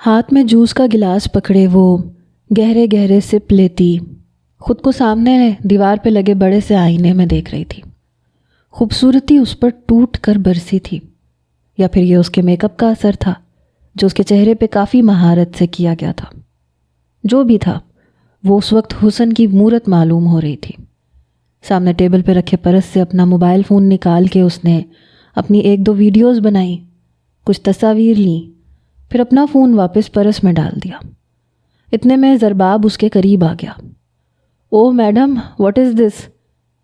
ہاتھ میں جوس کا گلاس پکڑے وہ گہرے گہرے سپ لیتی خود کو سامنے دیوار پہ لگے بڑے سے آئینے میں دیکھ رہی تھی۔ خوبصورتی اس پر ٹوٹ کر برسی تھی، یا پھر یہ اس کے میک اپ کا اثر تھا جو اس کے چہرے پہ کافی مہارت سے کیا گیا تھا۔ جو بھی تھا وہ اس وقت حسن کی مورت معلوم ہو رہی تھی۔ سامنے ٹیبل پہ رکھے پرس سے اپنا موبائل فون نکال کے اس نے اپنی 1-2 ویڈیوز بنائیں، کچھ تصاویر لیں، پھر اپنا فون واپس پرس میں ڈال دیا۔ اتنے میں زرباب اس کے قریب آ گیا۔ او میڈم، واٹ از دس؟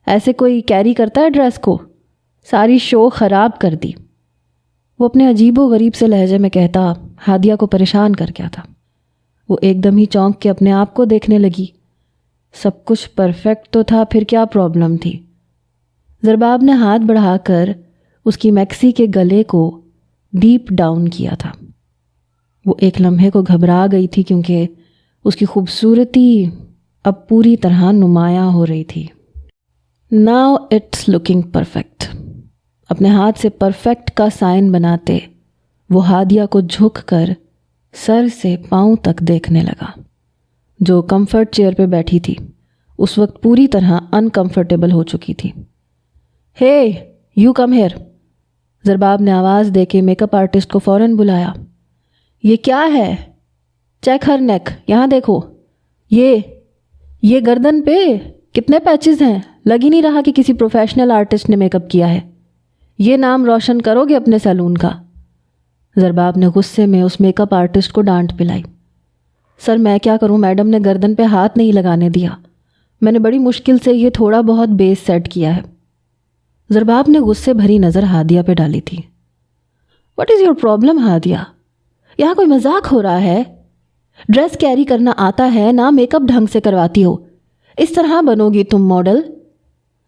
ایسے کوئی کیری کرتا ہے ڈریس کو؟ ساری شو خراب کر دی۔ وہ اپنے عجیب و غریب سے لہجے میں کہتا ہادیہ کو پریشان کر گیا تھا۔ وہ ایک دم ہی چونک کے اپنے آپ کو دیکھنے لگی۔ سب کچھ پرفیکٹ تو تھا، پھر کیا پرابلم تھی؟ زرباب نے ہاتھ بڑھا کر اس کی میکسی کے گلے کو ڈیپ ڈاؤن کیا تھا۔ وہ ایک لمحے کو گھبرا گئی تھی کیونکہ اس کی خوبصورتی اب پوری طرح نمایاں ہو رہی تھی۔ Now it's looking perfect. اپنے ہاتھ سے پرفیکٹ کا سائن بناتے وہ ہادیہ کو جھک کر سر سے پاؤں تک دیکھنے لگا، جو کمفرٹ چیئر پہ بیٹھی تھی۔ اس وقت پوری طرح انکمفرٹیبل ہو چکی تھی۔ ہے یو کم ہیئر، زرباب نے آواز دے کے میک اپ آرٹسٹ کو فوراً بلایا۔ یہ کیا ہے؟ چیک ہر نیک، یہاں دیکھو، یہ گردن پہ کتنے پیچز ہیں، لگ ہی نہیں رہا کہ کسی پروفیشنل آرٹسٹ نے میک اپ کیا ہے۔ یہ نام روشن کرو گے اپنے سیلون کا؟ زرباب نے غصے میں اس میک اپ آرٹسٹ کو ڈانٹ پلائی۔ سر میں کیا کروں، میڈم نے گردن پہ ہاتھ نہیں لگانے دیا، میں نے بڑی مشکل سے یہ تھوڑا بہت بیس سیٹ کیا ہے۔ زرباب نے غصے بھری نظر ہادیہ پہ ڈالی تھی۔ What is your problem Hadiya? یہاں کوئی مذاق ہو رہا ہے؟ ڈریس کیری کرنا آتا ہے نہ میک اپ ڈھنگ سے کرواتی ہو، اس طرح بنو گی تم ماڈل؟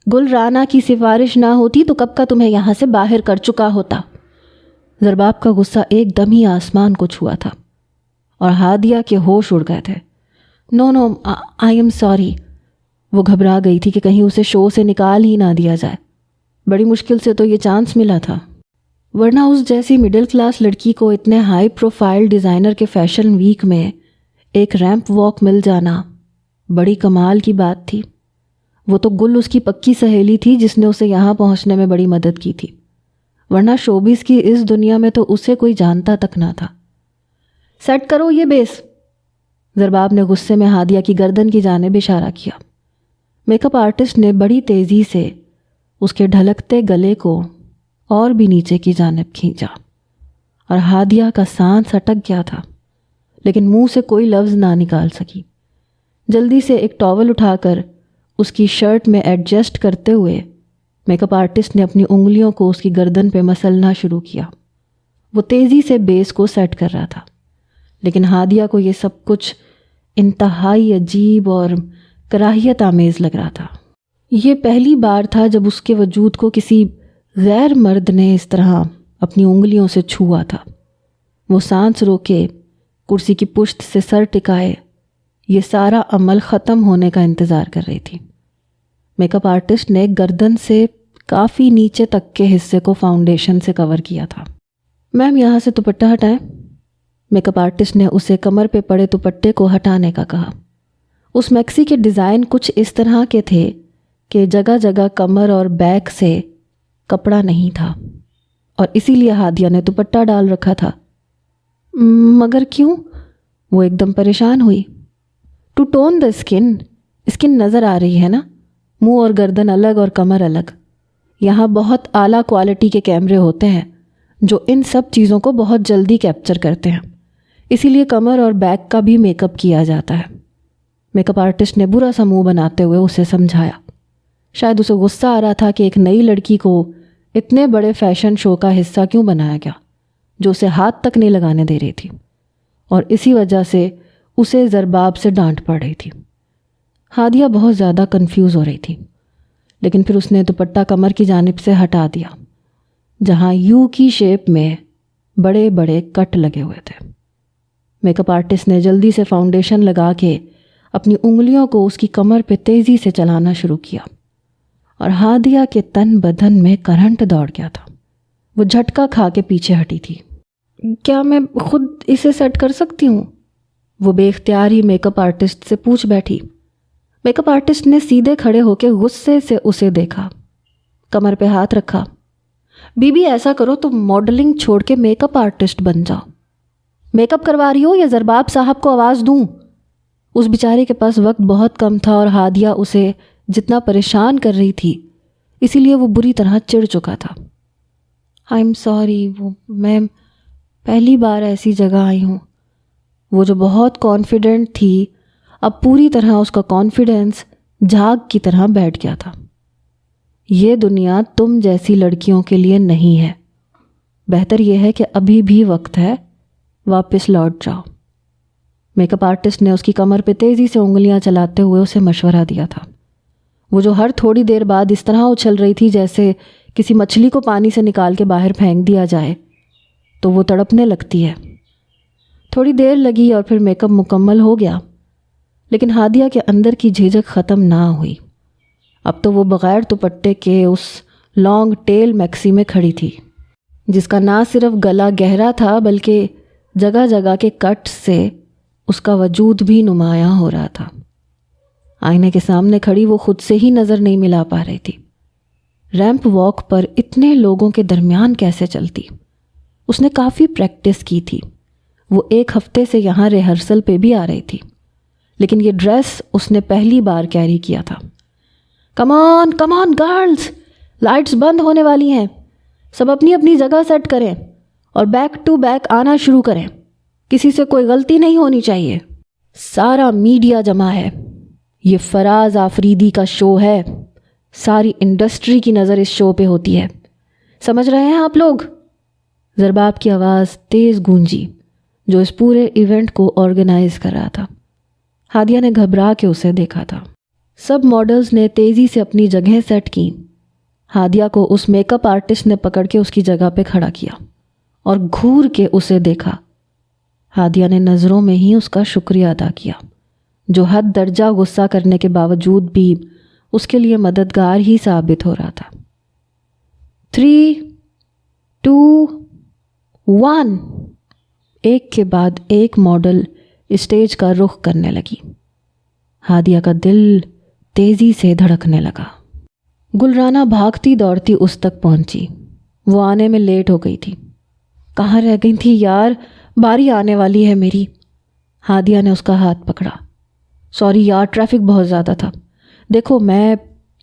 گل رانا کی سفارش نہ ہوتی تو کب کا تمہیں یہاں سے باہر کر چکا ہوتا۔ زرباب کا غصہ ایک دم ہی آسمان کو چھوا تھا اور ہادیہ کے ہوش اڑ گئے تھے۔ نو آئی ایم سوری۔ وہ گھبرا گئی تھی کہ کہیں اسے شو سے نکال ہی نہ دیا جائے۔ بڑی مشکل سے تو یہ چانس ملا تھا، ورنہ اس جیسی مڈل کلاس لڑکی کو اتنے ہائی پروفائل ڈیزائنر کے فیشن ویک میں ایک ریمپ واک مل جانا بڑی کمال کی بات تھی۔ وہ تو گل اس کی پکی سہیلی تھی جس نے اسے یہاں پہنچنے میں بڑی مدد کی تھی، ورنہ شوبز کی اس دنیا میں تو اسے کوئی جانتا تک نہ تھا۔ سیٹ کرو یہ بیس، زرباب نے غصے میں ہادیہ کی گردن کی جانب اشارہ کیا۔ میک اپ آرٹسٹ نے بڑی تیزی سے اس کے ڈھلکتے گلے کو اور بھی نیچے کی جانب کھینچا اور ہادیہ کا سانس اٹک گیا تھا، لیکن منہ سے کوئی لفظ نہ نکال سکی۔ جلدی سے ایک ٹاول اٹھا کر اس کی شرٹ میں ایڈجسٹ کرتے ہوئے میک اپ آرٹسٹ نے اپنی انگلیوں کو اس کی گردن پہ مسلنا شروع کیا۔ وہ تیزی سے بیس کو سیٹ کر رہا تھا، لیکن ہادیہ کو یہ سب کچھ انتہائی عجیب اور کراہیت آمیز لگ رہا تھا۔ یہ پہلی بار تھا جب اس کے وجود کو کسی غیر مرد نے اس طرح اپنی انگلیوں سے چھوا تھا۔ وہ سانس روکے کرسی کی پشت سے سر ٹکائے یہ سارا عمل ختم ہونے کا انتظار کر رہی تھی۔ میک اپ آرٹسٹ نے گردن سے کافی نیچے تک کے حصے کو فاؤنڈیشن سے کور کیا تھا۔ میم یہاں سے دوپٹہ ہٹائیں، میک اپ آرٹسٹ نے اسے کمر پہ پڑے دوپٹے کو ہٹانے کا کہا۔ اس میکسی کے ڈیزائن کچھ اس طرح کے تھے کہ جگہ جگہ کمر اور بیک سے کپڑا نہیں تھا، اور اسی لیے ہادیہ نے دوپٹہ ڈال رکھا تھا۔ مگر کیوں؟ وہ ایک دم پریشان ہوئی۔ ٹو ٹون دا اسکن نظر آ رہی ہے نا، منہ اور گردن الگ اور کمر الگ۔ یہاں بہت اعلیٰ کوالٹی کے کیمرے ہوتے ہیں جو ان سب چیزوں کو بہت جلدی کیپچر کرتے ہیں، اسی لیے کمر اور بیک کا بھی میک اپ کیا جاتا ہے۔ میک اپ آرٹسٹ نے برا سا منہ بناتے ہوئے اسے سمجھایا۔ شاید اسے غصہ آ رہا تھا کہ ایک نئی لڑکی کو اتنے بڑے فیشن شو کا حصہ کیوں بنایا گیا جو اسے ہاتھ تک نہیں لگانے دے رہی تھی، اور اسی وجہ سے اسے زرباب سے ڈانٹ پڑ رہی تھی۔ ہادیہ بہت زیادہ کنفیوز ہو رہی تھی، لیکن پھر اس نے دوپٹہ کمر کی جانب سے ہٹا دیا جہاں یو کی شیپ میں بڑے بڑے کٹ لگے ہوئے تھے۔ میک اپ آرٹسٹ نے جلدی سے فاؤنڈیشن لگا کے اپنی انگلیوں کو اس کی کمر پہ تیزی سے چلانا شروع کیا، اور ہادیہ کے تن بدن میں کرنٹ دوڑ گیا تھا۔ وہ جھٹکا کھا کے پیچھے ہٹی تھی۔ کیا میں خود اسے سیٹ کر سکتی ہوں؟ وہ بے اختیار ہی میک اپ آرٹسٹ سے پوچھ بیٹھی۔ میک اپ آرٹسٹ نے سیدھے کھڑے ہو کے غصے سے اسے دیکھا، کمر پہ ہاتھ رکھا۔ بی بی ایسا کرو تو ماڈلنگ چھوڑ کے میک اپ آرٹسٹ بن جاؤ۔ میک اپ کروا رہی ہو یا زرباب صاحب کو آواز دوں؟ اس بیچارے کے پاس وقت بہت کم تھا اور ہادیہ اسے جتنا پریشان کر رہی تھی اسی لیے وہ بری طرح چڑ چکا تھا۔ آئی ایم سوری، میں پہلی بار ایسی جگہ آئی ہوں۔ وہ جو بہت کانفیڈنٹ تھی اب پوری طرح اس کا کانفیڈنس جھاگ کی طرح بیٹھ گیا تھا۔ یہ دنیا تم جیسی لڑکیوں کے لیے نہیں ہے، بہتر یہ ہے کہ ابھی بھی وقت ہے، واپس لوٹ جاؤ۔ میک اپ آرٹسٹ نے اس کی کمر پہ تیزی سے انگلیاں چلاتے ہوئے اسے مشورہ دیا تھا۔ وہ جو ہر تھوڑی دیر بعد اس طرح اچھل رہی تھی جیسے کسی مچھلی کو پانی سے نکال کے باہر پھینک دیا جائے تو وہ تڑپنے لگتی ہے۔ تھوڑی دیر لگی اور پھر میک اپ مکمل ہو گیا، لیکن ہادیہ کے اندر کی جھجک ختم نہ ہوئی۔ اب تو وہ بغیر دوپٹے کے اس لانگ ٹیل میکسی میں کھڑی تھی جس کا نہ صرف گلا گہرا تھا بلکہ جگہ جگہ کے کٹ سے اس کا وجود بھی نمایاں ہو رہا تھا۔ آئینے کے سامنے کھڑی وہ خود سے ہی نظر نہیں ملا پا رہی تھی۔ ریمپ واک پر اتنے لوگوں کے درمیان کیسے چلتی؟ اس نے کافی پریکٹس کی تھی، وہ 1 ہفتے سے یہاں ریہرسل پہ بھی آ رہی تھی، لیکن یہ ڈریس اس نے پہلی بار کیری کیا تھا۔ کم آن گرلز، لائٹس بند ہونے والی ہیں، سب اپنی اپنی جگہ سیٹ کریں اور بیک ٹو بیک آنا شروع کریں، کسی سے کوئی غلطی نہیں ہونی چاہیے۔ سارا میڈیا جمع ہے، یہ فراز آفریدی کا شو ہے، ساری انڈسٹری کی نظر اس شو پہ ہوتی ہے، سمجھ رہے ہیں آپ لوگ؟ زرباب کی آواز تیز گونجی جو اس پورے ایونٹ کو آرگنائز کر رہا تھا۔ ہادیہ نے گھبرا کے اسے دیکھا تھا۔ سب ماڈلز نے تیزی سے اپنی جگہیں سیٹ کی۔ ہادیہ کو اس میک اپ آرٹسٹ نے پکڑ کے اس کی جگہ پہ کھڑا کیا اور گھور کے اسے دیکھا۔ ہادیہ نے نظروں میں ہی اس کا شکریہ ادا کیا جو حد درجہ غصہ کرنے کے باوجود بھی اس کے لیے مددگار ہی ثابت ہو رہا تھا۔ 3، 2، 1 ایک کے بعد ایک ماڈل اسٹیج کا رخ کرنے لگی۔ ہادیہ کا دل تیزی سے دھڑکنے لگا۔ گلرانہ بھاگتی دوڑتی اس تک پہنچی، وہ آنے میں لیٹ ہو گئی تھی۔ کہاں رہ گئی تھی یار، باری آنے والی ہے میری۔ ہادیہ نے اس کا ہاتھ پکڑا۔ سوری یار، ٹریفک بہت زیادہ تھا، دیکھو میں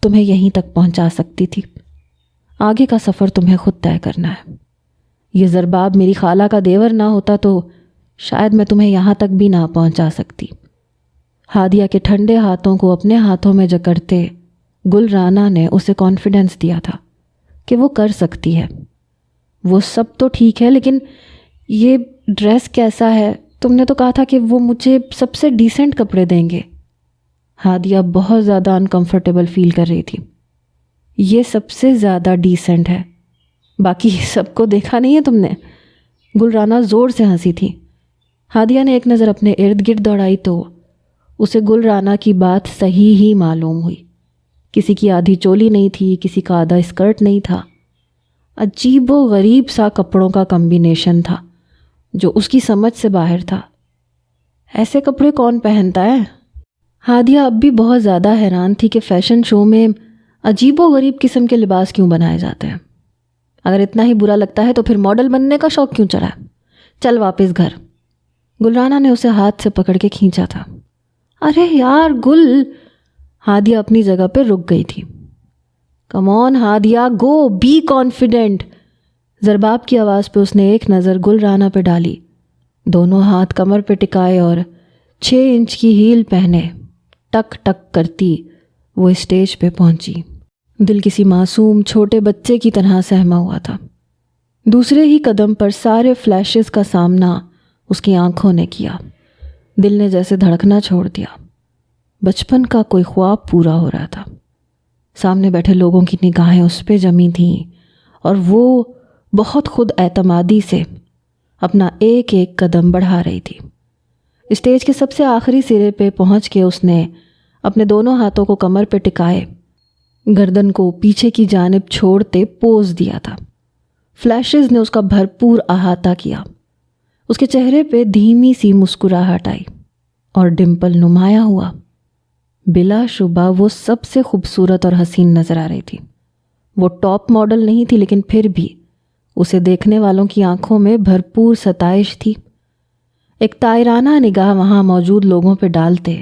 تمہیں یہیں تک پہنچا سکتی تھی، آگے کا سفر تمہیں خود طے کرنا ہے۔ یہ زرباب میری خالہ کا دیور نہ ہوتا تو شاید میں تمہیں یہاں تک بھی نہ پہنچا سکتی۔ ہادیہ کے ٹھنڈے ہاتھوں کو اپنے ہاتھوں میں جکڑتے گلرانہ نے اسے کانفیڈنس دیا تھا کہ وہ کر سکتی ہے۔ وہ سب تو ٹھیک ہے لیکن یہ ڈریس کیسا ہے؟ تم نے تو کہا تھا کہ وہ مجھے سب سے ڈیسنٹ کپڑے دیں گے۔ ہادیہ بہت زیادہ انکمفرٹیبل فیل کر رہی تھی۔ یہ سب سے زیادہ ڈیسنٹ ہے، باقی سب کو دیکھا نہیں ہے تم نے؟ گلرانہ زور سے ہنسی تھی۔ ہادیہ نے ایک نظر اپنے ارد گرد دوڑائی تو اسے گلرانہ کی بات صحیح ہی معلوم ہوئی۔ کسی کی آدھی چولی نہیں تھی، کسی کا آدھا اسکرٹ نہیں تھا، عجیب و غریب سا کپڑوں کا کمبینیشن تھا جو اس کی سمجھ سے باہر تھا۔ ایسے کپڑے کون پہنتا ہے؟ ہادیہ اب بھی بہت زیادہ حیران تھی کہ فیشن شو میں عجیب و غریب قسم کے لباس کیوں بنائے جاتے ہیں۔ اگر اتنا ہی برا لگتا ہے تو پھر ماڈل بننے کا شوق کیوں چڑھا؟ چل واپس گھر۔ گلرانہ نے اسے ہاتھ سے پکڑ کے کھینچا تھا۔ ارے یار گل، ہادیہ اپنی جگہ پہ رک گئی تھی۔ کم آن ہادیہ، گو، بی کانفیڈنٹ۔ زرباب کی آواز پہ اس نے ایک نظر گلرانہ پہ ڈالی، دونوں ہاتھ کمر پہ ٹکائے اور 6 انچ کی ہیل پہنے ٹک ٹک کرتی وہ اسٹیج پہ پہنچی۔ دل کسی معصوم چھوٹے بچے کی طرح سہما ہوا تھا۔ دوسرے ہی قدم پر سارے فلیشز کا سامنا اس کی آنکھوں نے کیا۔ دل نے جیسے دھڑکنا چھوڑ دیا۔ بچپن کا کوئی خواب پورا ہو رہا تھا۔ سامنے بیٹھے لوگوں کی نگاہیں اس پہ جمی تھیں اور وہ بہت خود اعتمادی سے اپنا ایک ایک قدم بڑھا رہی تھی۔ اسٹیج کے سب سے آخری سرے پہ پہنچ کے اس نے اپنے دونوں ہاتھوں کو کمر پہ ٹکائے، گردن کو پیچھے کی جانب چھوڑتے پوز دیا تھا۔ فلیشز نے اس کا بھرپور احاطہ کیا۔ اس کے چہرے پہ دھیمی سی مسکراہٹ آئی اور ڈمپل نمایاں ہوا۔ بلا شبہ وہ سب سے خوبصورت اور حسین نظر آ رہی تھی۔ وہ ٹاپ ماڈل نہیں تھی، لیکن پھر بھی اسے دیکھنے والوں کی آنکھوں میں بھرپور ستائش تھی۔ ایک طائرانہ نگاہ وہاں موجود لوگوں پہ ڈالتے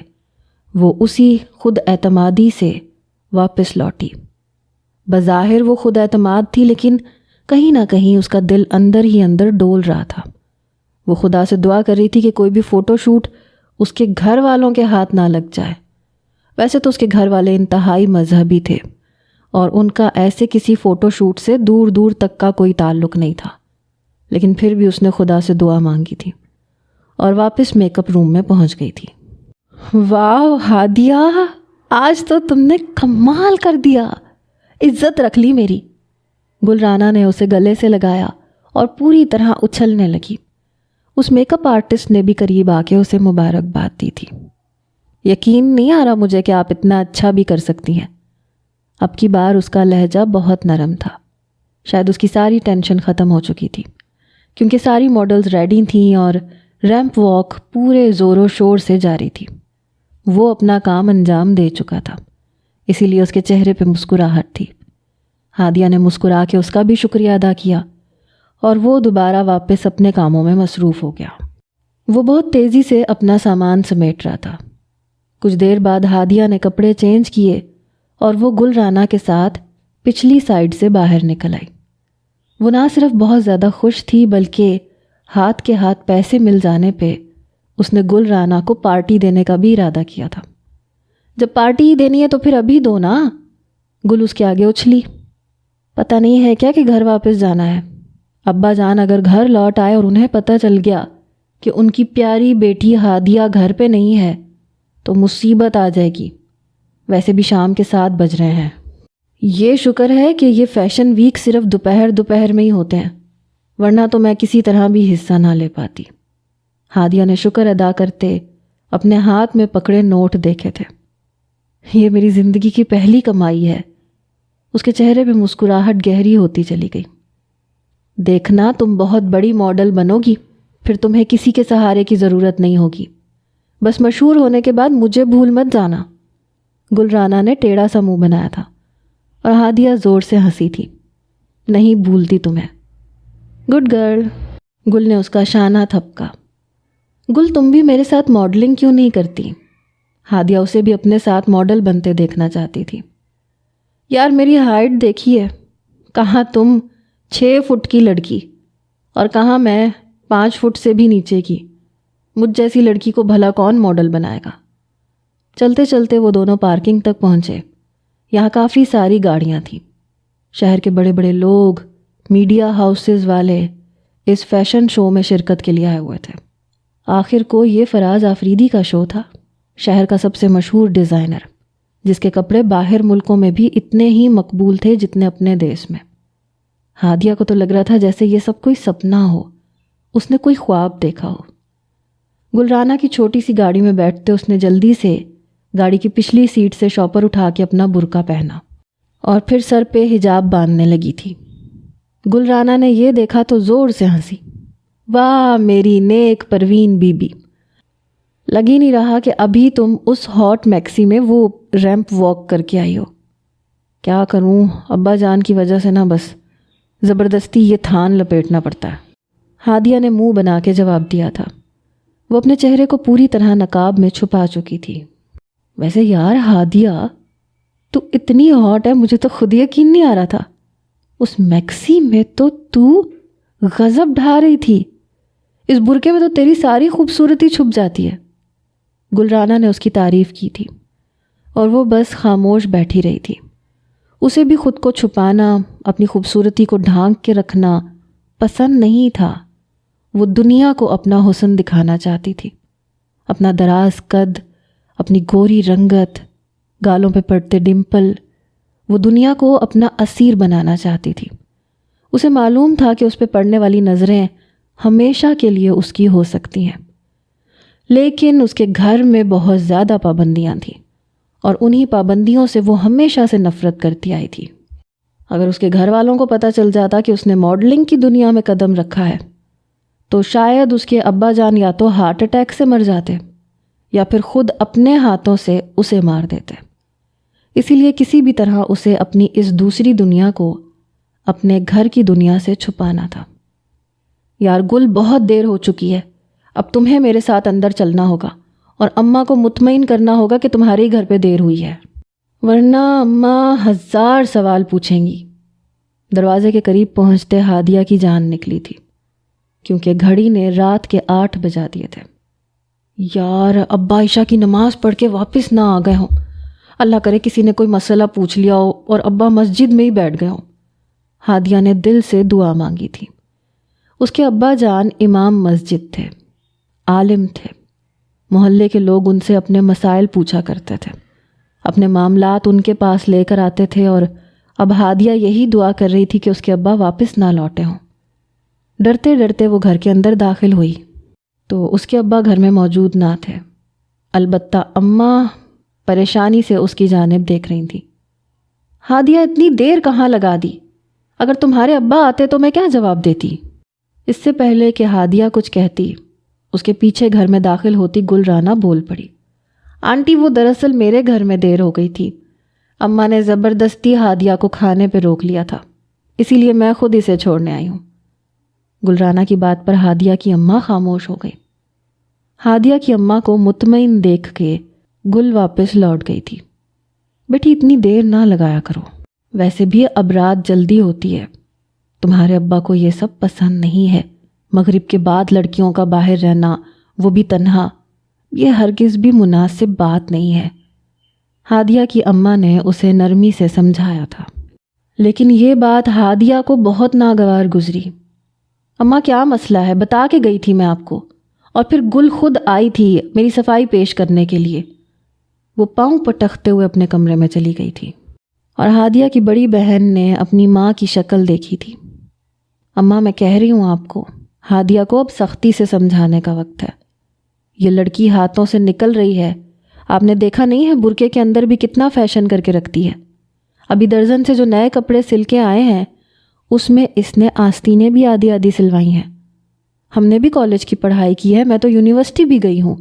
وہ اسی خود اعتمادی سے واپس لوٹی۔ بظاہر وہ خود اعتماد تھی، لیکن کہیں نہ کہیں اس کا دل اندر ہی اندر ڈول رہا تھا۔ وہ خدا سے دعا کر رہی تھی کہ کوئی بھی فوٹو شوٹ اس کے گھر والوں کے ہاتھ نہ لگ جائے۔ ویسے تو اس کے گھر والے انتہائی مذہبی تھے اور ان کا ایسے کسی فوٹو شوٹ سے دور دور تک کا کوئی تعلق نہیں تھا، لیکن پھر بھی اس نے خدا سے دعا مانگی تھی اور واپس میک اپ روم میں پہنچ گئی تھی۔ واہ ہادیہ، آج تو تم نے کمال کر دیا، عزت رکھ لی میری۔ گل رانا نے اسے گلے سے لگایا اور پوری طرح اچھلنے لگی۔ اس میک اپ آرٹسٹ نے بھی قریب آ کے اسے مبارکباد دی تھی۔ یقین نہیں آ رہا مجھے کہ آپ اتنا اچھا بھی کر سکتی ہیں۔ اب کی بار اس کا لہجہ بہت نرم تھا۔ شاید اس کی ساری ٹینشن ختم ہو چکی تھی، کیونکہ ساری ماڈلز ریڈی تھیں اور ریمپ واک پورے زور و شور سے جاری تھی۔ وہ اپنا کام انجام دے چکا تھا، اسی لیے اس کے چہرے پہ مسکراہٹ تھی۔ ہادیہ نے مسکرا کے اس کا بھی شکریہ ادا کیا اور وہ دوبارہ واپس اپنے کاموں میں مصروف ہو گیا۔ وہ بہت تیزی سے اپنا سامان سمیٹ رہا تھا۔ کچھ دیر بعد ہادیہ نے کپڑے چینج کیے اور وہ گل رانا کے ساتھ پچھلی سائیڈ سے باہر نکل آئی۔ وہ نہ صرف بہت زیادہ خوش تھی، بلکہ ہاتھ کے ہاتھ پیسے مل جانے پہ اس نے گل رانا کو پارٹی دینے کا بھی ارادہ کیا تھا۔ جب پارٹی ہی دینی ہے تو پھر ابھی دو نا۔ گل اس کے آگے اچھلی۔ پتہ نہیں ہے کیا کہ گھر واپس جانا ہے؟ ابا جان اگر گھر لوٹ آئے اور انہیں پتہ چل گیا کہ ان کی پیاری بیٹی ہادیہ گھر پہ نہیں ہے تو مصیبت آ جائے گی۔ ویسے بھی شام کے 7 بج رہے ہیں۔ یہ شکر ہے کہ یہ فیشن ویک صرف دوپہر میں ہی ہوتے ہیں، ورنہ تو میں کسی طرح بھی حصہ نہ لے پاتی۔ ہادیہ نے شکر ادا کرتے اپنے ہاتھ میں پکڑے نوٹ دیکھے تھے۔ یہ میری زندگی کی پہلی کمائی ہے۔ اس کے چہرے پہ مسکراہٹ گہری ہوتی چلی گئی۔ دیکھنا تم بہت بڑی ماڈل بنو گی، پھر تمہیں کسی کے سہارے کی ضرورت نہیں ہوگی۔ بس مشہور ہونے کے بعد مجھے بھول مت جانا۔ گل رانا نے ٹیڑھا سا منہ بنایا تھا اور ہادیہ زور سے ہنسی تھی۔ نہیں بھولتی تمہیں۔ گڈ گرل، گل نے اس کا شانہ تھپکا۔ گل تم بھی میرے ساتھ ماڈلنگ کیوں نہیں کرتی؟ ہادیہ اسے بھی اپنے ساتھ ماڈل بنتے دیکھنا چاہتی تھی۔ یار میری ہائٹ دیکھی ہے، کہاں تم 6 فٹ کی لڑکی اور کہاں میں 5 فٹ سے بھی نیچے کی۔ مجھ جیسی لڑکی کو بھلا کون ماڈل بنائے گا؟ چلتے چلتے وہ دونوں پارکنگ تک پہنچے۔ یہاں کافی ساری گاڑیاں تھیں۔ شہر کے بڑے بڑے لوگ، میڈیا ہاؤسز والے اس فیشن شو میں شرکت کے لیے آئے ہوئے تھے۔ آخر کو یہ فراز آفریدی کا شو تھا، شہر کا سب سے مشہور ڈیزائنر، جس کے کپڑے باہر ملکوں میں بھی اتنے ہی مقبول تھے جتنے اپنے دیس میں۔ ہادیہ کو تو لگ رہا تھا جیسے یہ سب کوئی سپنا ہو، اس نے کوئی خواب دیکھا ہو۔ گل رانا کی چھوٹی سی گاڑی میں بیٹھتے اس نے جلدی سے گاڑی کی پچھلی سیٹ سے شاپر اٹھا کے اپنا برقع پہنا اور پھر سر پہ حجاب باندھنے لگی تھی۔ گل رانا نے یہ دیکھا تو زور سے ہنسی۔ واہ میری نیک پروین بی بی، لگ ہی نہیں رہا کہ ابھی تم اس ہاٹ میکسی میں وہ ریمپ واک کر کے آئی ہو۔ کیا کروں، ابا جان کی وجہ سے نا بس زبردستی یہ تھان لپیٹنا پڑتا ہے۔ ہادیہ نے منہ بنا کے جواب دیا تھا۔ وہ اپنے چہرے کو پوری طرح نقاب میں چھپا چکی تھی۔ ویسے یار ہادیہ، تو اتنی ہاٹ ہے، مجھے تو خود یقین نہیں آ رہا تھا۔ اس میکسی میں تو غضب ڈھا رہی تھی، اس برقعے میں تو تیری ساری خوبصورتی چھپ جاتی ہے۔ گل رانا نے اس کی تعریف کی تھی اور وہ بس خاموش بیٹھی رہی تھی۔ اسے بھی خود کو چھپانا، اپنی خوبصورتی کو ڈھانک کے رکھنا پسند نہیں تھا۔ وہ دنیا کو اپنا حسن دکھانا چاہتی تھی، اپنا دراز قد، اپنی گوری رنگت، گالوں پہ پڑتے ڈمپل۔ وہ دنیا کو اپنا اسیر بنانا چاہتی تھی۔ اسے معلوم تھا کہ اس پہ پڑنے والی نظریں ہمیشہ کے لیے اس کی ہو سکتی ہیں، لیکن اس کے گھر میں بہت زیادہ پابندیاں تھیں اور انہی پابندیوں سے وہ ہمیشہ سے نفرت کرتی آئی تھی۔ اگر اس کے گھر والوں کو پتہ چل جاتا کہ اس نے ماڈلنگ کی دنیا میں قدم رکھا ہے تو شاید اس کے ابا جان یا تو ہارٹ اٹیک سے مر جاتے یا پھر خود اپنے ہاتھوں سے اسے مار دیتے۔ اسی لیے کسی بھی طرح اسے اپنی اس دوسری دنیا کو اپنے گھر کی دنیا سے چھپانا تھا۔ یار گل، بہت دیر ہو چکی ہے، اب تمہیں میرے ساتھ اندر چلنا ہوگا اور اماں کو مطمئن کرنا ہوگا کہ تمہارے گھر پہ دیر ہوئی ہے، ورنہ اماں 1000 سوال پوچھیں گی۔ دروازے کے قریب پہنچتے ہادیہ کی جان نکلی تھی، کیونکہ گھڑی نے رات کے 8 بجا دیے تھے۔ یار ابا عشاء کی نماز پڑھ کے واپس نہ آ گئے ہوں، اللہ کرے کسی نے کوئی مسئلہ پوچھ لیا ہو اور ابا مسجد میں ہی بیٹھ گئے ہوں۔ ہادیہ نے دل سے دعا مانگی تھی۔ اس کے ابا جان امام مسجد تھے، عالم تھے، محلے کے لوگ ان سے اپنے مسائل پوچھا کرتے تھے، اپنے معاملات ان کے پاس لے کر آتے تھے، اور اب ہادیہ یہی دعا کر رہی تھی کہ اس کے ابا واپس نہ لوٹے ہوں۔ ڈرتے ڈرتے وہ گھر کے اندر داخل ہوئی تو اس کے ابا گھر میں موجود نہ تھے، البتہ اماں پریشانی سے اس کی جانب دیکھ رہی تھی۔ ہادیہ اتنی دیر کہاں لگا دی؟ اگر تمہارے ابا آتے تو میں کیا جواب دیتی؟ اس سے پہلے کہ ہادیہ کچھ کہتی، اس کے پیچھے گھر میں داخل ہوتی گل رانا بول پڑی۔ آنٹی وہ دراصل میرے گھر میں دیر ہو گئی تھی، اماں نے زبردستی ہادیہ کو کھانے پہ روک لیا تھا، اسی لیے میں خود اسے چھوڑنے آئی ہوں۔ گلرانا کی بات پر ہادیہ کی اماں خاموش ہو گئی۔ ہادیہ کی اماں کو مطمئن دیکھ کے گل واپس لوٹ گئی تھی۔ بیٹی اتنی دیر نہ لگایا کرو، ویسے بھی اب رات جلدی ہوتی ہے، تمہارے ابا کو یہ سب پسند نہیں ہے، مغرب کے بعد لڑکیوں کا باہر رہنا، وہ بھی تنہا، یہ ہرگز بھی مناسب بات نہیں ہے۔ ہادیہ کی اماں نے اسے نرمی سے سمجھایا تھا، لیکن یہ بات ہادیہ کو بہت ناگوار گزری۔ اماں کیا مسئلہ ہے؟ بتا کے گئی تھی میں آپ کو، اور پھر گل خود آئی تھی میری صفائی پیش کرنے کے لیے۔ وہ پاؤں پٹکتے ہوئے اپنے کمرے میں چلی گئی تھی، اور ہادیہ کی بڑی بہن نے اپنی ماں کی شکل دیکھی تھی۔ اماں میں کہہ رہی ہوں آپ کو، ہادیہ کو اب سختی سے سمجھانے کا وقت ہے۔ یہ لڑکی ہاتھوں سے نکل رہی ہے، آپ نے دیکھا نہیں ہے برقعے کے اندر بھی کتنا فیشن کر کے رکھتی ہے۔ ابھی درجن سے جو نئے کپڑے سل کے آئے ہیں اس میں اس نے آستینیں بھی آدھی آدھی سلوائی ہیں۔ ہم نے بھی کالج کی پڑھائی کی ہے، میں تو یونیورسٹی بھی گئی ہوں،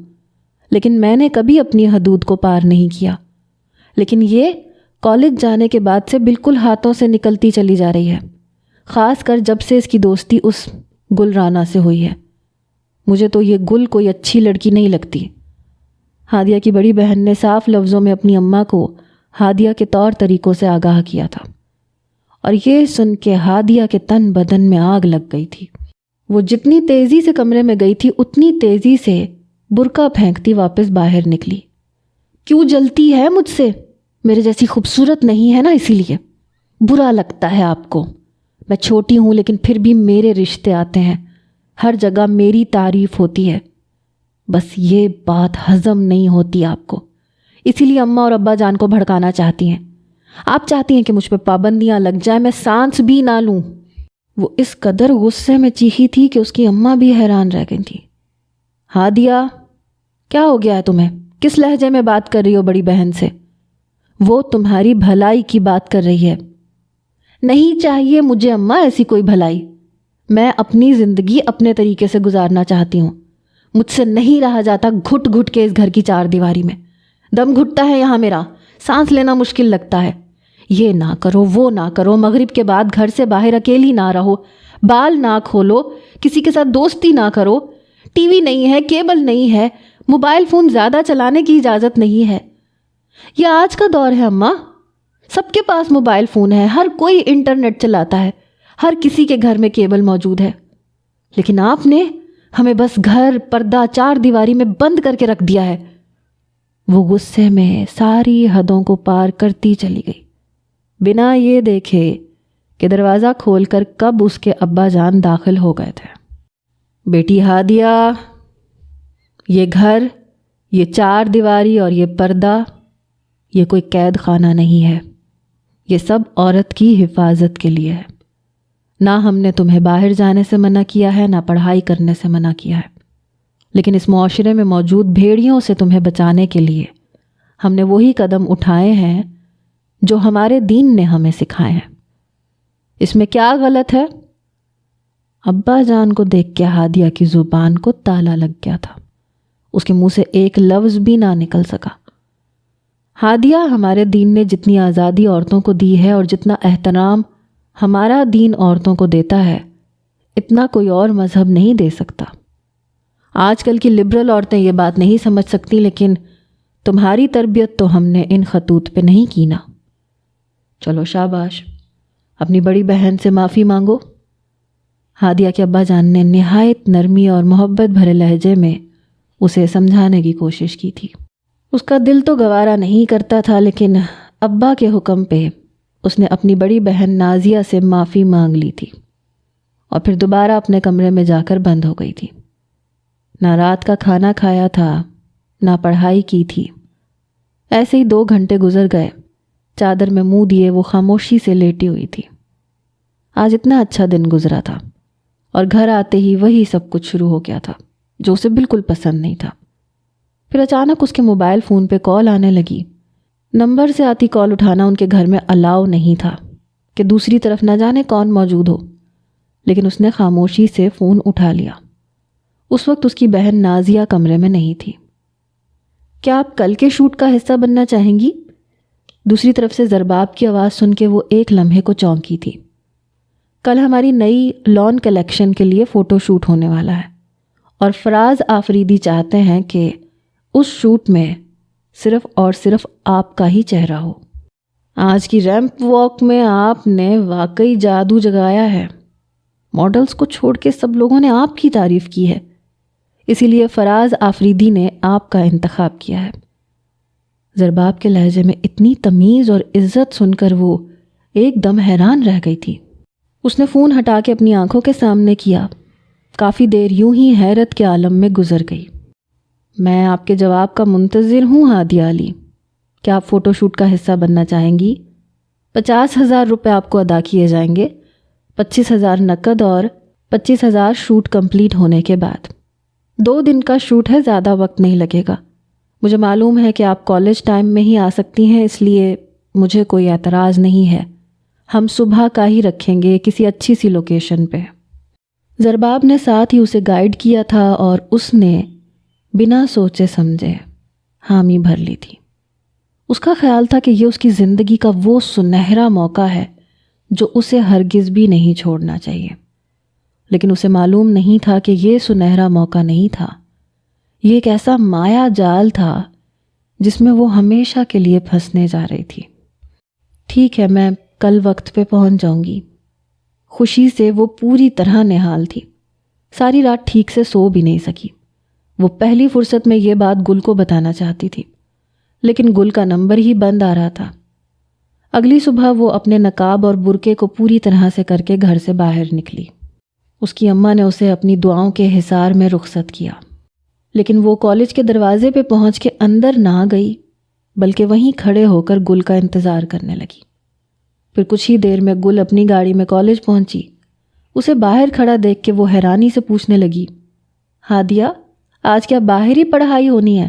لیکن میں نے کبھی اپنی حدود کو پار نہیں کیا۔ لیکن یہ کالج جانے کے بعد سے بالکل ہاتھوں سے نکلتی چلی جا رہی ہے، خاص کر جب سے اس کی دوستی اس گل رانا سے ہوئی ہے۔ مجھے تو یہ گل کوئی اچھی لڑکی نہیں لگتی۔ ہادیہ کی بڑی بہن نے صاف لفظوں میں اپنی اماں کو ہادیہ کے طور طریقوں سے آگاہ کیا تھا، اور یہ سن کے ہادیہ کے تن بدن میں آگ لگ گئی تھی۔ وہ جتنی تیزی سے کمرے میں گئی تھی اتنی تیزی سے برقع پھینکتی واپس باہر نکلی۔ کیوں جلتی ہے مجھ سے؟ میرے جیسی خوبصورت نہیں ہے نا، اسی لیے برا لگتا ہے آپ کو۔ میں چھوٹی ہوں لیکن پھر بھی میرے رشتے آتے ہیں، ہر جگہ میری تعریف ہوتی ہے، بس یہ بات ہضم نہیں ہوتی آپ کو، اسی لیے اماں اور ابا جان کو بھڑکانا چاہتی ہیں۔ آپ چاہتی ہیں کہ مجھ پہ پابندیاں لگ جائیں، میں سانس بھی نہ لوں۔ وہ اس قدر غصے میں چیخی تھی کہ اس کی اماں بھی حیران رہ گئی تھی۔ ہادیہ کیا ہو گیا ہے تمہیں؟ کس لہجے میں بات کر رہی ہو بڑی بہن سے؟ وہ تمہاری بھلائی کی بات کر رہی ہے۔ نہیں چاہیے مجھے اماں ایسی کوئی بھلائی، میں اپنی زندگی اپنے طریقے سے گزارنا چاہتی ہوں، مجھ سے نہیں رہا جاتا گھٹ گھٹ کے اس گھر کی 4 دیواری میں، دم گھٹتا ہے یہاں میرا، سانس لینا مشکل لگتا ہے۔ یہ نہ کرو وہ نہ کرو، مغرب کے بعد گھر سے باہر اکیلی نہ رہو، بال نہ کھولو، کسی کے ساتھ دوستی نہ کرو، ٹی وی نہیں ہے، کیبل نہیں ہے، موبائل فون زیادہ چلانے کی اجازت نہیں ہے۔ یہ آج کا دور ہے اماں، سب کے پاس موبائل فون ہے، ہر کوئی انٹرنیٹ چلاتا ہے، ہر کسی کے گھر میں کیبل موجود ہے، لیکن آپ نے ہمیں بس گھر، پردہ، 4 دیواری میں بند کر کے رکھ دیا ہے۔ وہ غصے میں ساری حدوں کو پار کرتی چلی گئی، بنا یہ دیکھے کہ دروازہ کھول کر کب اس کے ابا جان داخل ہو گئے تھے۔ بیٹی ہادیہ، یہ گھر، یہ 4 دیواری اور یہ پردہ، یہ کوئی قید خانہ نہیں ہے، یہ سب عورت کی حفاظت کے لیے ہے۔ نہ ہم نے تمہیں باہر جانے سے منع کیا ہے، نہ پڑھائی کرنے سے منع کیا ہے، لیکن اس معاشرے میں موجود بھیڑیوں سے تمہیں بچانے کے لیے ہم نے وہی قدم اٹھائے ہیں جو ہمارے دین نے ہمیں سکھائے ہیں۔ اس میں کیا غلط ہے؟ ابا جان کو دیکھ کے ہادیہ کی زبان کو تالا لگ گیا تھا، اس کے منہ سے ایک لفظ بھی نہ نکل سکا۔ ہادیہ، ہمارے دین نے جتنی آزادی عورتوں کو دی ہے اور جتنا احترام ہمارا دین عورتوں کو دیتا ہے، اتنا کوئی اور مذہب نہیں دے سکتا۔ آج کل کی لبرل عورتیں یہ بات نہیں سمجھ سکتی، لیکن تمہاری تربیت تو ہم نے ان خطوط پہ نہیں کی نا۔ چلو شاباش، اپنی بڑی بہن سے معافی مانگو۔ ہادیہ کے ابا جان نے نہایت نرمی اور محبت بھرے لہجے میں اسے سمجھانے کی کوشش کی تھی۔ اس کا دل تو گوارا نہیں کرتا تھا، لیکن ابا کے حکم پہ اس نے اپنی بڑی بہن نازیہ سے معافی مانگ لی تھی اور پھر دوبارہ اپنے کمرے میں جا کر بند ہو گئی تھی۔ نہ رات کا کھانا کھایا تھا، نہ پڑھائی کی تھی۔ ایسے ہی 2 گھنٹے گزر گئے، چادر میں منہ دیے وہ خاموشی سے لیٹی ہوئی تھی۔ آج اتنا اچھا دن گزرا تھا اور گھر آتے ہی وہی سب کچھ شروع ہو گیا تھا جو اسے بالکل پسند نہیں تھا۔ پھر اچانک اس کے موبائل فون پہ کال آنے لگی۔ نمبر سے آتی کال اٹھانا ان کے گھر میں الاؤ نہیں تھا کہ دوسری طرف نہ جانے کون موجود ہو، لیکن اس نے خاموشی سے فون اٹھا لیا۔ اس وقت اس کی بہن نازیہ کمرے میں نہیں تھی۔ کیا آپ کل کے شوٹ کا حصہ بننا چاہیں گی؟ دوسری طرف سے زرباب کی آواز سن کے وہ ایک لمحے کو چونکی تھی۔ کل ہماری نئی لان کلیکشن کے لیے فوٹو شوٹ ہونے والا ہے اور فراز آفریدی چاہتے ہیں کہ اس شوٹ میں صرف اور صرف آپ کا ہی چہرہ ہو۔ آج کی ریمپ واک میں آپ نے واقعی جادو جگایا ہے۔ ماڈلز کو چھوڑ کے سب لوگوں نے آپ کی تعریف کی ہے، اسی لیے فراز آفریدی نے آپ کا انتخاب کیا ہے۔ زرباب کے لہجے میں اتنی تمیز اور عزت سن کر وہ ایک دم حیران رہ گئی تھی۔ اس نے فون ہٹا کے اپنی آنکھوں کے سامنے کیا۔ کافی دیر یوں ہی حیرت کے عالم میں گزر گئی۔ میں آپ کے جواب کا منتظر ہوں ہادیہ علی۔ کیا آپ فوٹو شوٹ کا حصہ بننا چاہیں گی؟ 50,000 روپے آپ کو ادا کیے جائیں گے، 25,000 نقد اور 25,000 شوٹ کمپلیٹ ہونے کے بعد۔ 2 دن کا شوٹ ہے، زیادہ وقت نہیں لگے گا۔ مجھے معلوم ہے کہ آپ کالج ٹائم میں ہی آ سکتی ہیں، اس لیے مجھے کوئی اعتراض نہیں ہے۔ ہم صبح کا ہی رکھیں گے کسی اچھی سی لوکیشن پہ۔ زرباب نے ساتھ ہی اسے گائیڈ کیا تھا اور اس نے بنا سوچے سمجھے حامی بھر لی تھی۔ اس کا خیال تھا کہ یہ اس کی زندگی کا وہ سنہرا موقع ہے جو اسے ہرگز بھی نہیں چھوڑنا چاہیے، لیکن اسے معلوم نہیں تھا کہ یہ سنہرا موقع نہیں تھا، یہ ایک ایسا مایا جال تھا جس میں وہ ہمیشہ کے لیے پھنسنے جا رہی تھی۔ ٹھیک ہے، میں کل وقت پہ پہنچ جاؤں گی۔ خوشی سے وہ پوری طرح نہال تھی، ساری رات ٹھیک سے سو بھی نہیں سکی۔ وہ پہلی فرصت میں یہ بات گل کو بتانا چاہتی تھی، لیکن گل کا نمبر ہی بند آ رہا تھا۔ اگلی صبح وہ اپنے نقاب اور برقعے کو پوری طرح سے کر کے گھر سے باہر نکلی۔ اس کی اماں نے اسے اپنی دعاؤں کے حصار میں رخصت کیا، لیکن وہ کالج کے دروازے پہ پہنچ کے اندر نہ گئی، بلکہ وہیں کھڑے ہو کر گل کا انتظار کرنے لگی۔ پھر کچھ ہی دیر میں گل اپنی گاڑی میں کالج پہنچی۔ اسے باہر کھڑا دیکھ کے وہ حیرانی سے پوچھنے لگی، ہادیہ، آج کیا باہر ہی پڑھائی ہونی ہے؟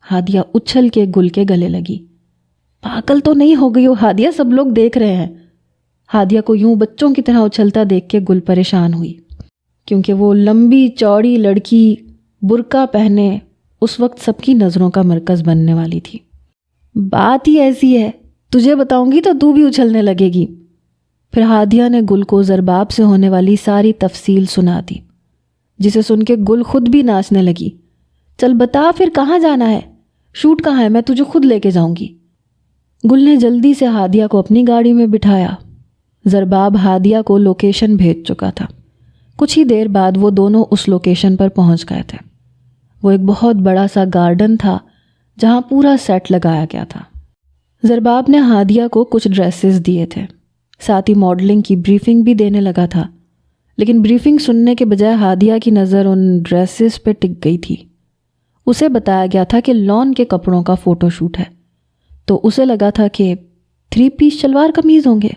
ہادیہ اچھل کے گل کے گلے لگی۔ پاگل تو نہیں ہو گئی ہو ہادیہ، سب لوگ دیکھ رہے ہیں۔ ہادیہ کو یوں بچوں کی طرح اچھلتا دیکھ کے گل پریشان ہوئی، کیونکہ وہ لمبی چوڑی لڑکی برقع پہنے اس وقت سب کی نظروں کا مرکز بننے والی تھی۔ بات ہی ایسی ہے، تجھے بتاؤں گی تو تو بھی اچھلنے لگے گی۔ پھر ہادیہ نے گل کو زرباب سے ہونے والی ساری تفصیل سنا دی، جسے سن کے گل خود بھی ناچنے لگی۔ چل بتا پھر کہاں جانا ہے، شوٹ کہاں ہے، میں تجھے خود لے کے جاؤں گی۔ گل نے جلدی سے ہادیہ کو اپنی گاڑی میں بٹھایا۔ زرباب ہادیہ کو لوکیشن بھیج چکا تھا۔ کچھ ہی دیر بعد وہ دونوں اس لوکیشن پر پہنچ گئے تھے۔ وہ ایک بہت بڑا سا گارڈن تھا جہاں پورا سیٹ لگایا گیا تھا۔ زرباب نے ہادیہ کو کچھ ڈریسز دیے تھے، ساتھ ہی ماڈلنگ کی بریفنگ بھی دینے لگا تھا، لیکن بریفنگ سننے کے بجائے ہادیہ کی نظر ان ڈریسز پہ ٹک گئی تھی۔ اسے بتایا گیا تھا کہ لان کے کپڑوں کا فوٹو شوٹ ہے، تو اسے لگا تھا کہ 3 پیس شلوار قمیض ہوں گے،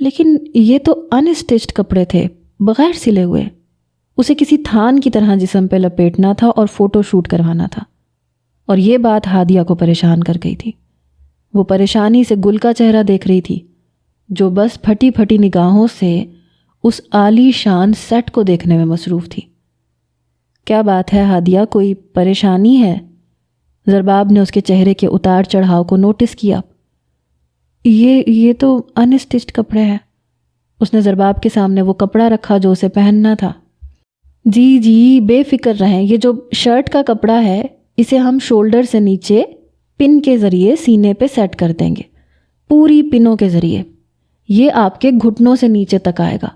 لیکن یہ تو ان اسٹچڈ کپڑے تھے، بغیر سلے ہوئے۔ اسے کسی تھان کی طرح جسم پہ لپیٹنا تھا اور فوٹو شوٹ کروانا تھا، اور یہ بات ہادیہ کو پریشان کر گئی تھی۔ وہ پریشانی سے گل کا چہرہ دیکھ رہی تھی، جو بس پھٹی پھٹی نگاہوں سے اس عالی شان سیٹ کو دیکھنے میں مصروف تھی۔ کیا بات ہے ہادیہ، کوئی پریشانی ہے؟ زرباب نے اس کے چہرے کے اتار چڑھاؤ کو نوٹس کیا۔ یہ تو ان اسٹچڈ کپڑے ہیں۔ اس نے زرباب کے سامنے وہ کپڑا رکھا جو اسے پہننا تھا۔ جی بے فکر رہیں، یہ جو شرٹ کا کپڑا ہے اسے ہم شولڈر سے نیچے پن کے ذریعے سینے پہ سیٹ کر دیں گے، پوری پنوں کے ذریعے۔ یہ آپ کے گھٹنوں سے نیچے تک آئے گا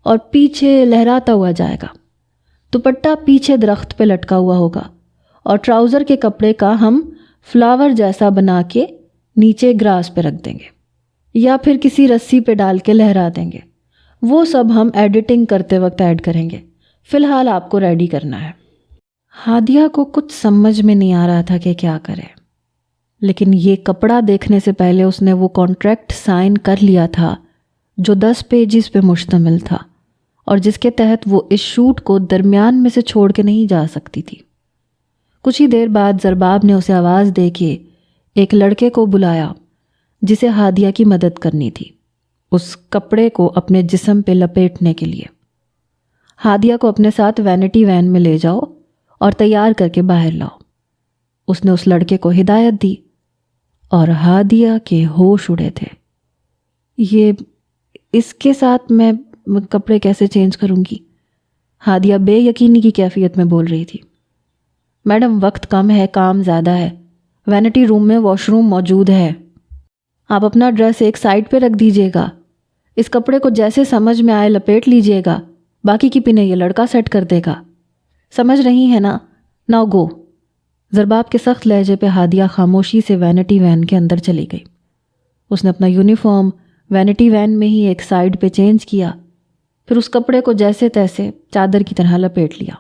اور پیچھے لہراتا ہوا جائے گا۔ دوپٹہ پیچھے درخت پہ لٹکا ہوا ہوگا اور ٹراؤزر کے کپڑے کا ہم فلاور جیسا بنا کے نیچے گراس پہ رکھ دیں گے یا پھر کسی رسی پہ ڈال کے لہرا دیں گے۔ وہ سب ہم ایڈیٹنگ کرتے وقت ایڈ کریں گے۔ فی الحال آپ کو ریڈی کرنا ہے۔ ہادیہ کو کچھ سمجھ میں نہیں آ رہا تھا کہ کیا کرے، لیکن یہ کپڑا دیکھنے سے پہلے اس نے وہ کانٹریکٹ سائن کر لیا تھا جو 10 پیجز پہ مشتمل تھا اور جس کے تحت وہ اس شوٹ کو درمیان میں سے چھوڑ کے نہیں جا سکتی تھی۔ کچھ ہی دیر بعد زرباب نے اسے آواز دے کے ایک لڑکے کو بلایا جسے ہادیہ کی مدد کرنی تھی اس کپڑے کو اپنے جسم پہ لپیٹنے کے لیے۔ ہادیہ کو اپنے ساتھ وینٹی وین میں لے جاؤ اور تیار کر کے باہر لاؤ، اس نے اس لڑکے کو ہدایت دی، اور ہادیہ کے ہوش اڑے تھے۔ یہ اس کے ساتھ میں کپڑے کیسے چینج کروں گی؟ ہادیہ بے یقینی کی کیفیت میں بول رہی تھی۔ میڈم وقت کم ہے، کام زیادہ ہے، وینٹی روم میں واش روم موجود ہے، آپ اپنا ڈریس ایک سائڈ پہ رکھ دیجیے گا، اس کپڑے کو جیسے سمجھ میں آئے لپیٹ لیجیے گا، باقی کی پنیں یہ لڑکا سیٹ کر دے گا، سمجھ رہی ہیں نا؟ Now go. زرباب کے سخت لہجے پہ ہادیہ خاموشی سے وینٹی وین کے اندر چلی گئی۔ اس نے اپنا یونیفارم وینٹی وین میں ہی ایک سائڈ پہ چینج کیا، پھر اس کپڑے کو جیسے تیسے چادر کی طرح لپیٹ لیا۔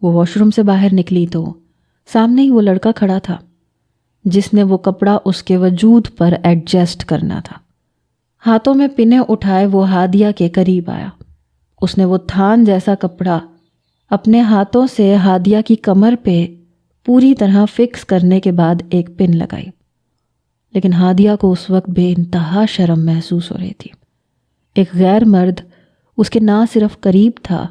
وہ واش روم سے باہر نکلی تو سامنے ہی وہ لڑکا کھڑا تھا جس نے وہ کپڑا اس کے وجود پر ایڈجسٹ کرنا تھا۔ ہاتھوں میں پنیں اٹھائے وہ ہادیہ کے قریب آیا۔ اس نے وہ تھان جیسا کپڑا اپنے ہاتھوں سے ہادیہ کی کمر پہ پوری طرح فکس کرنے کے بعد ایک پن لگائی، لیکن ہادیہ کو اس وقت بے انتہا شرم محسوس ہو رہی تھی۔ ایک غیر مرد اس کے نہ صرف قریب تھا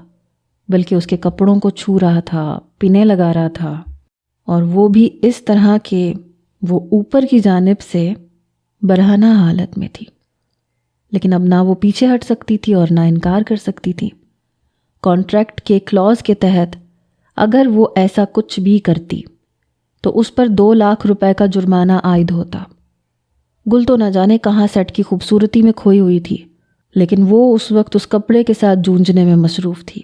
بلکہ اس کے کپڑوں کو چھو رہا تھا، پنیں لگا رہا تھا، اور وہ بھی اس طرح کہ وہ اوپر کی جانب سے برہنہ حالت میں تھی، لیکن اب نہ وہ پیچھے ہٹ سکتی تھی اور نہ انکار کر سکتی تھی۔ کانٹریکٹ کے کلوز کے تحت اگر وہ ایسا کچھ بھی کرتی تو اس پر 2 لاکھ روپے کا جرمانہ عائد ہوتا۔ گل تو نہ جانے کہاں سیٹ کی خوبصورتی میں کھوئی ہوئی تھی، لیکن وہ اس وقت اس کپڑے کے ساتھ جونجنے میں مصروف تھی۔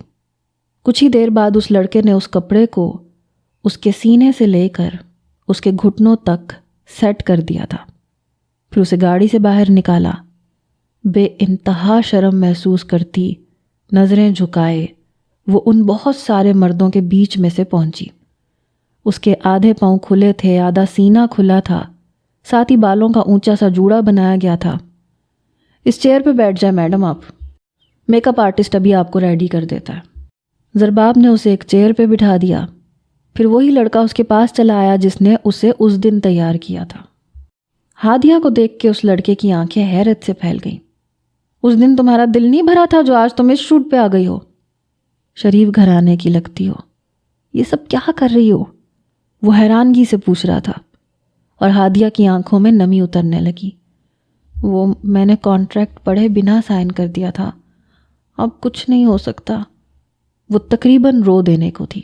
کچھ ہی دیر بعد اس لڑکے نے اس کپڑے کو اس کے سینے سے لے کر اس کے گھٹنوں تک سیٹ کر دیا تھا، پھر اسے گاڑی سے باہر نکالا۔ بے انتہا شرم محسوس کرتی، نظریں جھکائے وہ ان بہت سارے مردوں کے بیچ میں سے پہنچی۔ اس کے آدھے پاؤں کھلے تھے، آدھا سینہ کھلا تھا، ساتھ ہی بالوں کا اونچا سا جوڑا بنایا گیا تھا۔ اس چیئر پہ بیٹھ جائے میڈم، آپ میک اپ آرٹسٹ ابھی آپ کو ریڈی کر دیتا ہے۔ زرباب نے اسے ایک چیئر پہ بٹھا دیا، پھر وہی لڑکا اس کے پاس چلا آیا جس نے اسے اس دن تیار کیا تھا۔ ہادیہ کو دیکھ کے اس لڑکے کی آنکھیں حیرت سے پھیل گئیں۔ اس دن تمہارا دل نہیں بھرا تھا جو آج تم اس شوٹ پہ آ گئی ہو؟ شریف گھرانے کی لگتی ہو، یہ سب کیا کر رہی ہو؟ وہ حیرانگی سے پوچھ رہا تھا، اور ہادیہ کی آنکھوں میں نمی اترنے لگی۔ وہ میں نے کانٹریکٹ پڑھے بنا سائن کر دیا تھا، اب کچھ نہیں ہو سکتا۔ وہ تقریباً رو دینے کو تھی۔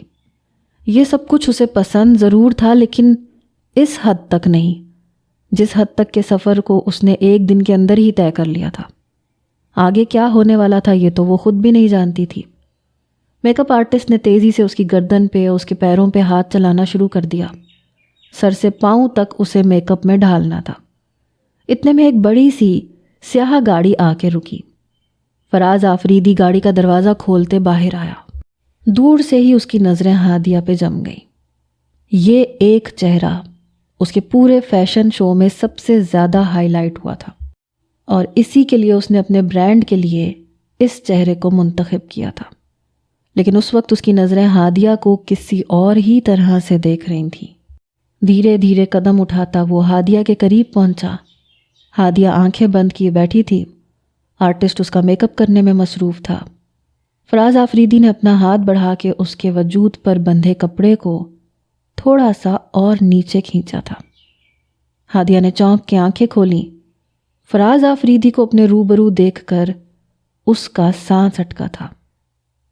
یہ سب کچھ اسے پسند ضرور تھا لیکن اس حد تک نہیں جس حد تک کے سفر کو اس نے ایک دن کے اندر ہی طے کر لیا تھا۔ آگے کیا ہونے والا تھا یہ تو وہ خود بھی نہیں جانتی تھی۔ میک اپ آرٹسٹ نے تیزی سے اس کی گردن پہ اس کے پیروں پہ ہاتھ چلانا شروع کر دیا۔ سر سے پاؤں تک اسے میک اپ میں ڈھالنا تھا۔ اتنے میں ایک بڑی سی سیاہ گاڑی آ کے رکی۔ فراز آفریدی گاڑی کا دروازہ کھولتے باہر آیا۔ دور سے ہی اس کی نظریں ہادیہ پہ جم گئیں۔ یہ ایک چہرہ اس کے پورے فیشن شو میں سب سے زیادہ ہائی لائٹ ہوا تھا، اور اسی کے لیے اس نے اپنے برانڈ کے لیے اس چہرے کو منتخب کیا تھا، لیکن اس وقت اس کی نظریں ہادیہ کو کسی اور ہی طرح سے دیکھ رہی تھیں۔ دھیرے دھیرے قدم اٹھاتا وہ ہادیہ کے قریب پہنچا۔ ہادیہ آنکھیں بند کیے بیٹھی تھی آرٹسٹ اس کا میک اپ کرنے میں مصروف تھا۔ فراز آفریدی نے اپنا ہاتھ بڑھا کے اس کے وجود پر بندھے کپڑے کو تھوڑا سا اور نیچے کھینچا تھا۔ ہادیہ نے چونک کے آنکھیں کھولیں۔ فراز آفریدی کو اپنے روبرو دیکھ کر اس کا سانس اٹکا تھا۔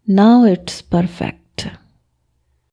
Now it's perfect.